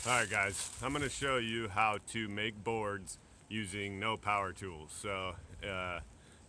Alright guys, I'm going to show you how to make boards using no power tools. So you're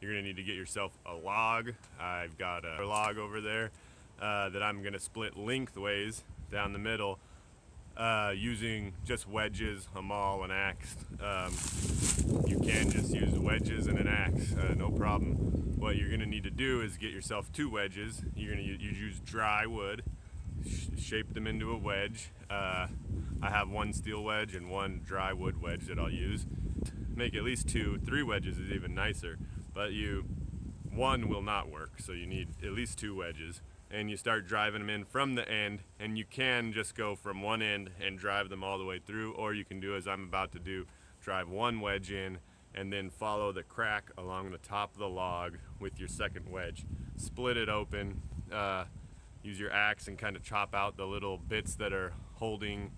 going to need to get yourself a log. I've got a log over there that I'm going to split lengthways down the middle using just wedges, a maul, an axe. You can just use wedges and an axe, no problem. What you're going to need to do is get yourself 2 wedges. You're going to use dry wood, shape them into a wedge. I have 1 steel wedge and 1 dry wood wedge that I'll use. Make at least 2, 3 wedges is even nicer, but 1 will not work, so you need at least 2 wedges. And you start driving them in from the end, and you can just go from one end and drive them all the way through, or you can do as I'm about to do, drive 1 wedge in and then follow the crack along the top of the log with your second wedge. Split it open, use your axe and kind of chop out the little bits that are holding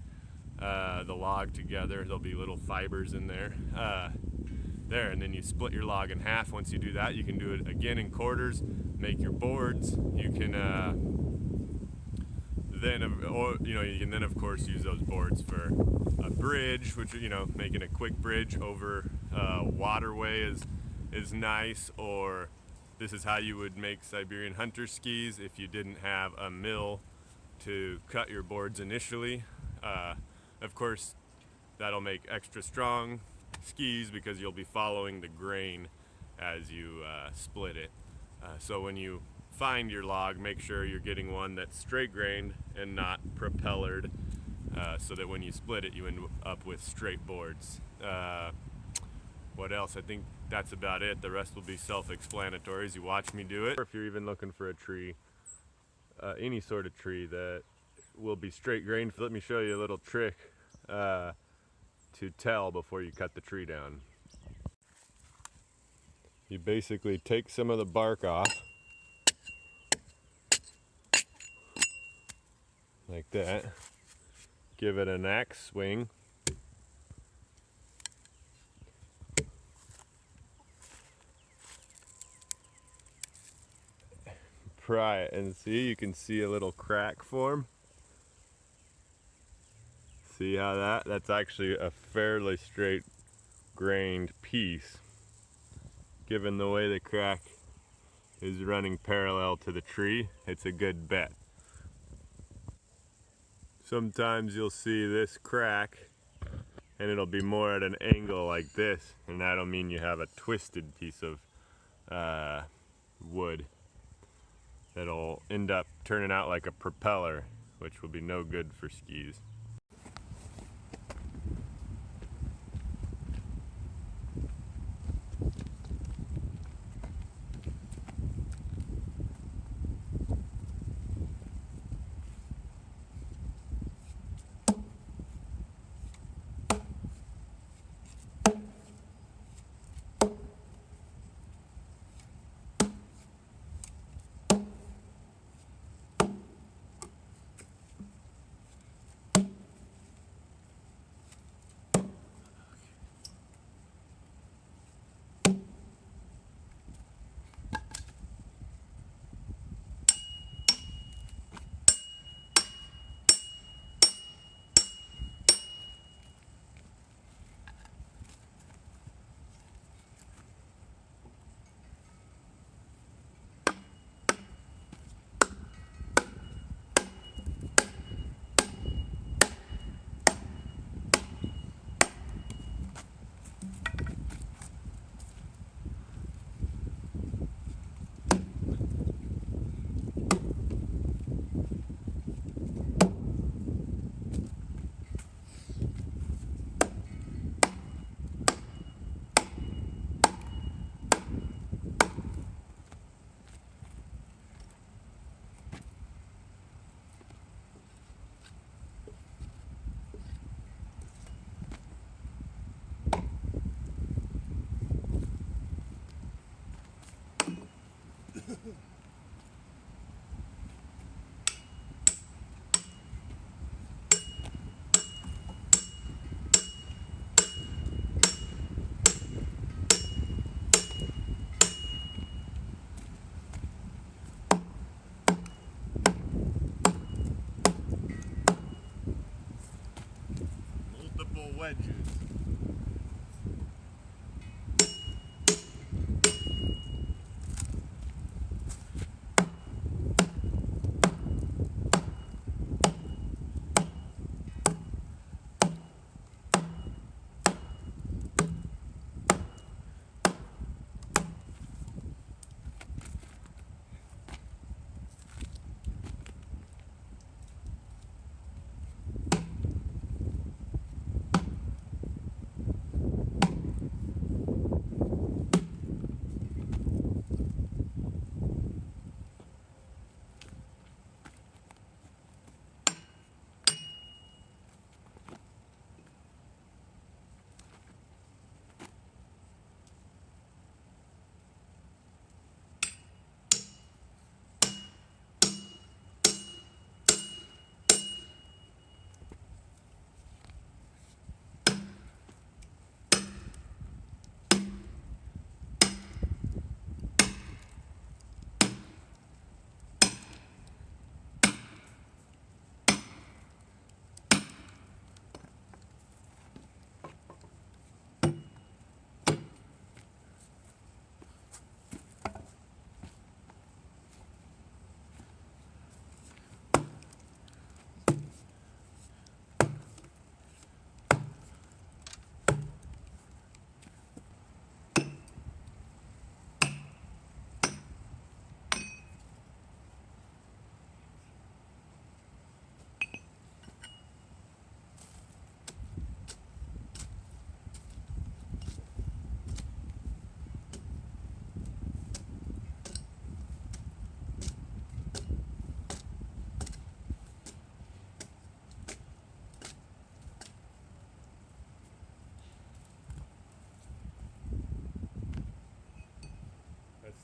the log together. There'll be little fibers in there. And then you split your log in half. Once you do that, you can do it again in quarters, make your boards. You can you can then of course use those boards for a bridge, which making a quick bridge over a waterway is nice. Or this is how you would make Siberian hunter skis if you didn't have a mill to cut your boards initially. Of course, that'll make extra strong skis because you'll be following the grain as you split it. So when you find your log, make sure you're getting one that's straight grained and not propellered, so that when you split it, you end up with straight boards. What else? I think that's about it. The rest will be self-explanatory as you watch me do it. Or if you're even looking for a tree, any sort of tree that will be straight grained, let me show you a little trick to tell before you cut the tree down. You basically take some of the bark off, like that. Give it an axe swing. Pry it and see, you can see a little crack form. See how that's actually a fairly straight grained piece. Given the way the crack is running parallel to the tree, it's a good bet. Sometimes you'll see this crack and it'll be more at an angle like this, and that'll mean you have a twisted piece of wood that'll end up turning out like a propeller, which will be no good for skis. little wedges.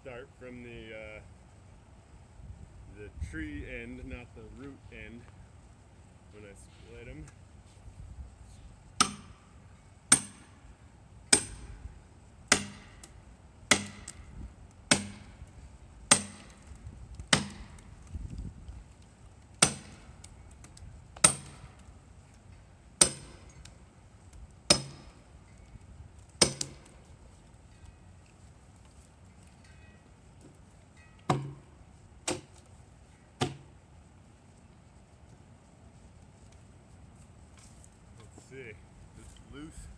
Start from the tree end, not the root end, when I split them. See, it's loose.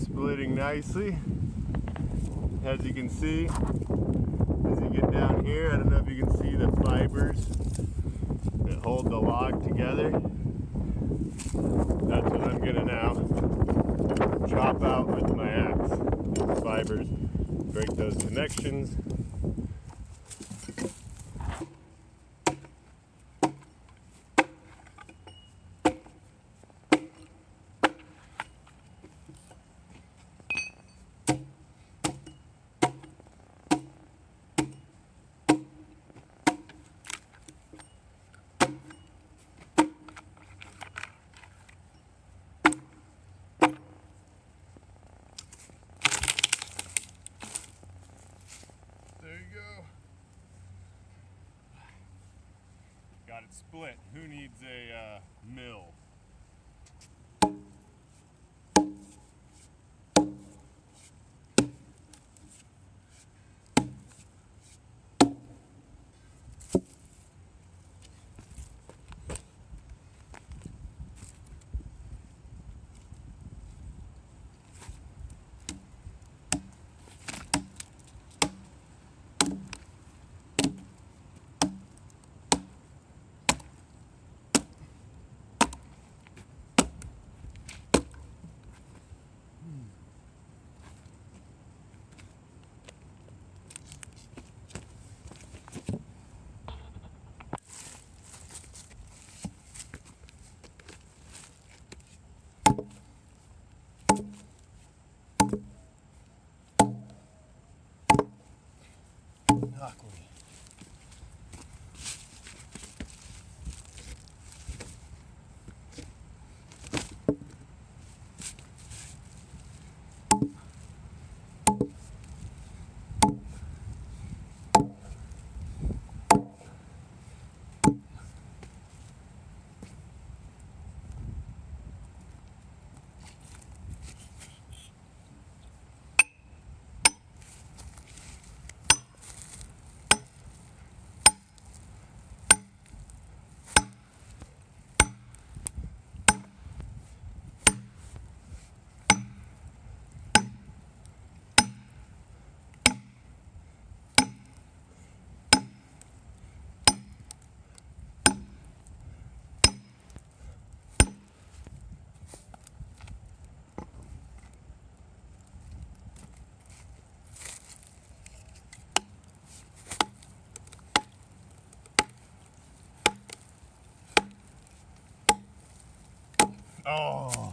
Splitting nicely, as you can see. As you get down here, I don't know if you can see the fibers that hold the log together. That's what I'm gonna now chop out with my axe. These fibers, break those connections. There you go. Got it split. Who needs a mill? broccoli. Oh.